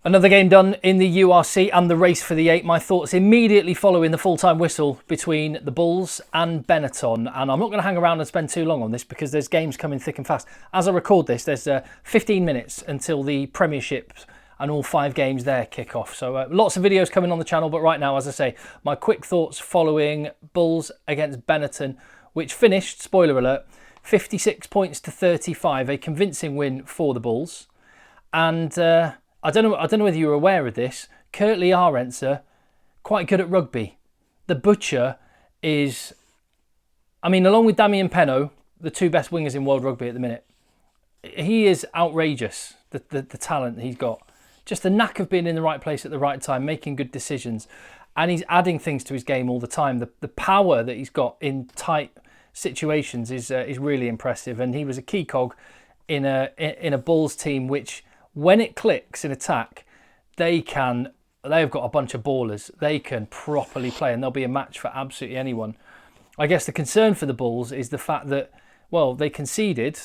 Another game done in the URC and the race for the 8. My thoughts immediately following the full-time whistle between the Bulls and Benetton. And I'm not going to hang around and spend too long on this because there's games coming thick and fast. As I record this, there's 15 minutes until the Premiership and all 5 games there kick off. So lots of videos coming on the channel. But right now, as I say, my quick thoughts following Bulls against Benetton, which finished, spoiler alert, 56 points to 35. A convincing win for the Bulls. And I don't know whether you're aware of this. Kurtley Arendse, quite good at rugby. The Butcher is, I mean, along with Damien Penaud, the 2 best wingers in world rugby at the minute. He is outrageous, the talent he's got. Just the knack of being in the right place at the right time, making good decisions. And he's adding things to his game all the time. The power that he's got in tight situations is really impressive. And he was a key cog in a Bulls team which, when it clicks in attack, they've got a bunch of ballers. They can properly play and they'll be a match for absolutely anyone. I guess the concern for the Bulls is the fact that, well, they conceded,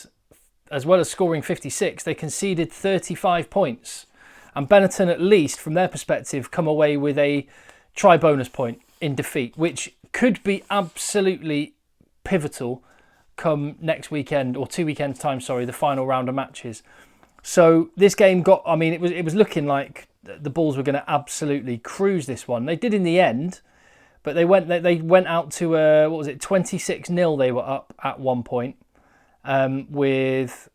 as well as scoring 56, they conceded 35 points. And Benetton, at least from their perspective, come away with a try bonus point in defeat, which could be absolutely pivotal come next weekend, or 2 weekends time, sorry, the final round of matches. So this game got, I mean, it was looking like the Bulls were going to absolutely cruise this one. They did in the end, but they went out to, what was it, 26-0 they were up at one point, with,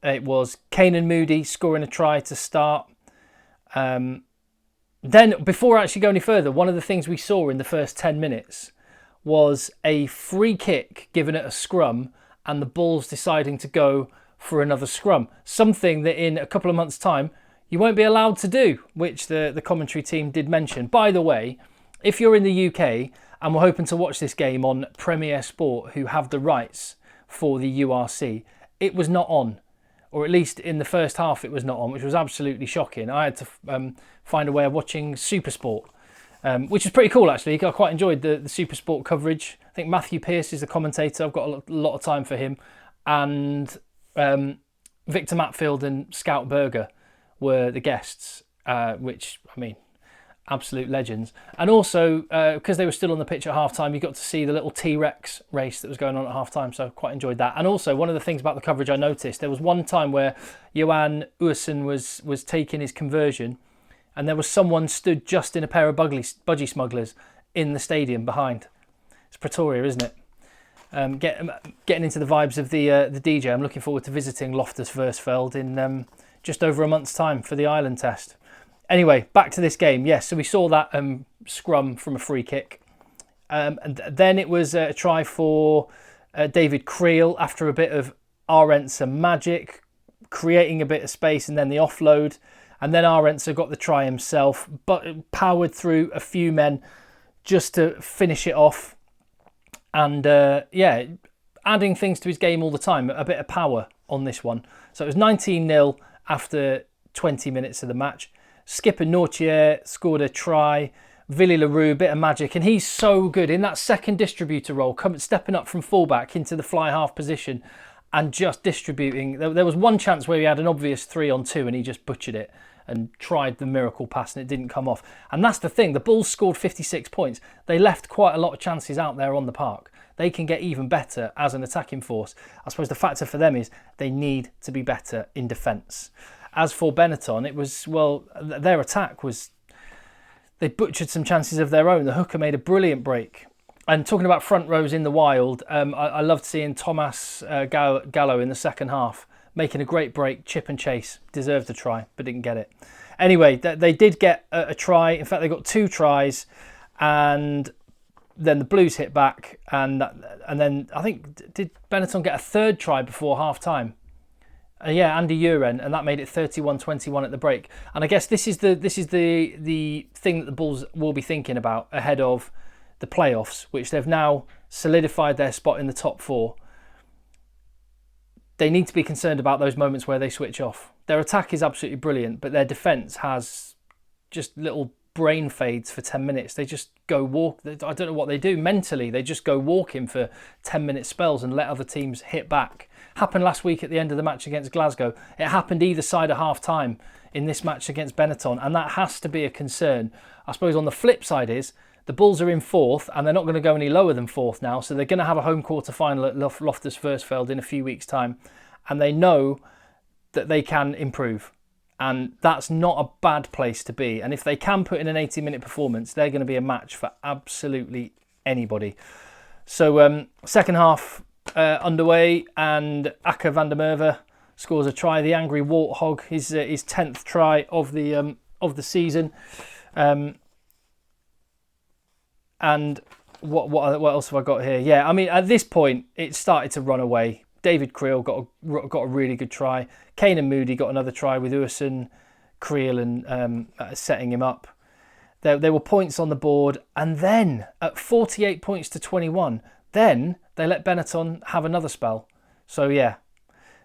it was Kanan Moody scoring a try to start. Then, before I actually go any further, one of the things we saw in the first 10 minutes was a free kick given at a scrum and the Bulls deciding to go for another scrum, something that in a couple of months' time you won't be allowed to do, which the commentary team did mention. By the way, if you're in the UK and we're hoping to watch this game on Premier Sport, who have the rights for the URC, it was not on, or at least in the first half it was not on, which was absolutely shocking. I had to find a way of watching Super Sport, which is pretty cool actually. I quite enjoyed the Super Sport coverage. I think Matthew Pearce is the commentator. I've got a lot of time for him, and Victor Matfield and Scout Berger were the guests, which, I mean, absolute legends. And also, because they were still on the pitch at half-time, you got to see the little T-Rex race that was going on at half-time, so I quite enjoyed that. And also, one of the things about the coverage I noticed, there was one time where Johan Uersen was taking his conversion, and there was someone stood just in a pair of budgie smugglers in the stadium behind. It's Pretoria, isn't it? Getting into the vibes of the DJ. I'm looking forward to visiting Loftus Versfeld in just over a month's time for the Ireland test. Anyway, back to this game. Yes, so we saw that scrum from a free kick. And then it was a try for David Creel after a bit of Arendse magic, creating a bit of space, and then the offload. And then Arendse got the try himself, but powered through a few men just to finish it off. And yeah, adding things to his game all the time, a bit of power on this one. So it was 19-0 after 20 minutes of the match. Skipper Nortier scored a try. Villy Leroux, bit of magic. And he's so good in that second distributor role, stepping up from fullback into the fly half position and just distributing. There was one chance where he had an obvious 3-on-2 and he just butchered it and tried the miracle pass and it didn't come off. And that's the thing, the Bulls scored 56 points. They left quite a lot of chances out there on the park. They can get even better as an attacking force. I suppose the factor for them is they need to be better in defence. As for Benetton, it was, well, their attack was, they butchered some chances of their own. The hooker made a brilliant break. And talking about front rows in the wild, I loved seeing Thomas Gallo in the second half, making a great break, chip and chase, deserved a try, but didn't get it. Anyway, they did get a try. In fact, they got 2 tries, and then the Blues hit back, and then I think, did Benetton get a 3rd try before half-time? Yeah, Andy Uren, and that made it 31-21 at the break. And I guess this is the thing that the Bulls will be thinking about ahead of the playoffs, which they've now solidified their spot in the top 4. They need to be concerned about those moments where they switch off. Their attack is absolutely brilliant, but their defence has just little brain fades for 10 minutes. They just go walk. I don't know what they do mentally. They just go walking for 10-minute spells and let other teams hit back. Happened last week at the end of the match against Glasgow. It happened either side of half-time in this match against Benetton, and that has to be a concern. I suppose on the flip side is the Bulls are in 4th, and they're not going to go any lower than 4th now, so they're going to have a home quarter final at Loftus Versfeld in a few weeks' time, and they know that they can improve. And that's not a bad place to be. And if they can put in an 80-minute performance, they're going to be a match for absolutely anybody. So second half underway, and Akke van der Merwe scores a try. The angry warthog, his 10th try of the season. And what else have I got here? Yeah, I mean, at this point, it started to run away. David Creel got a really good try. Kane and Moody got another try with Urson, Creel and setting him up. There were points on the board, and then at 48 points to 21, then they let Benetton have another spell. So yeah,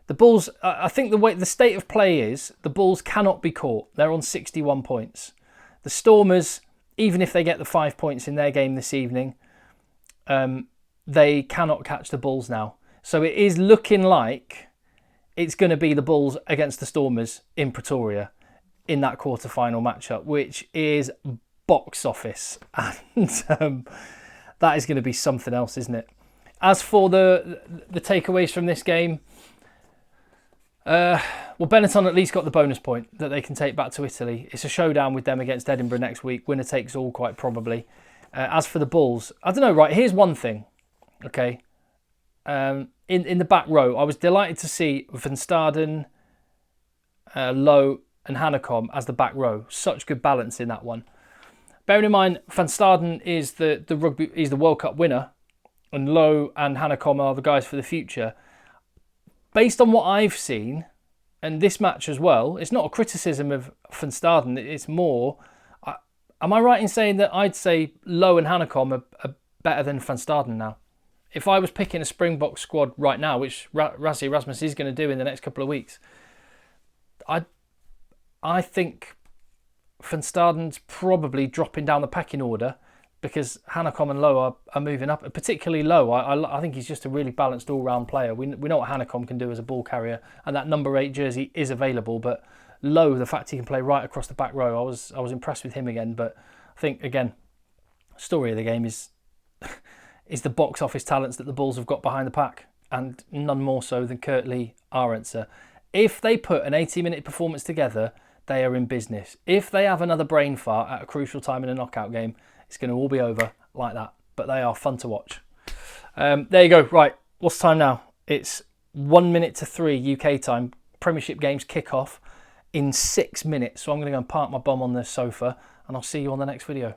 the Bulls. I think the state of play is the Bulls cannot be caught. They're on 61 points. The Stormers, even if they get the 5 points in their game this evening, they cannot catch the Bulls now. So it is looking like it's going to be the Bulls against the Stormers in Pretoria in that quarter-final matchup, which is box office. And that is going to be something else, isn't it? As for the takeaways from this game, well, Benetton at least got the bonus point that they can take back to Italy. It's a showdown with them against Edinburgh next week. Winner takes all, quite probably. As for the Bulls, I don't know, right, here's one thing, okay? In the back row, I was delighted to see Van Staden, Lowe and Hanekom as the back row. Such good balance in that one. Bearing in mind, Van Staden is the World Cup winner, and Lowe and Hanekom are the guys for the future. Based on what I've seen, and this match as well, it's not a criticism of Van Staden. It's more, am I right in saying that I'd say Lowe and Hanekom are better than Van Staden now? If I was picking a Springbok squad right now, which Rassie Erasmus is going to do in the next couple of weeks, I think Van Staden's probably dropping down the pecking order because Hanekom and Lowe are moving up, particularly Lowe. I think he's just a really balanced all-round player. We know what Hanekom can do as a ball carrier, and that number 8 jersey is available, but Lowe, the fact he can play right across the back row, I was impressed with him again. But I think, again, story of the game is the box office talents that the Bulls have got behind the pack, and none more so than Kurt Lee, Arendse. If they put an 80-minute performance together, they are in business. If they have another brain fart at a crucial time in a knockout game, it's going to all be over like that. But they are fun to watch. There you go. Right, what's the time now? It's 1 minute to 3 UK time. Premiership games kick off in 6 minutes. So I'm going to go and park my bum on the sofa, and I'll see you on the next video.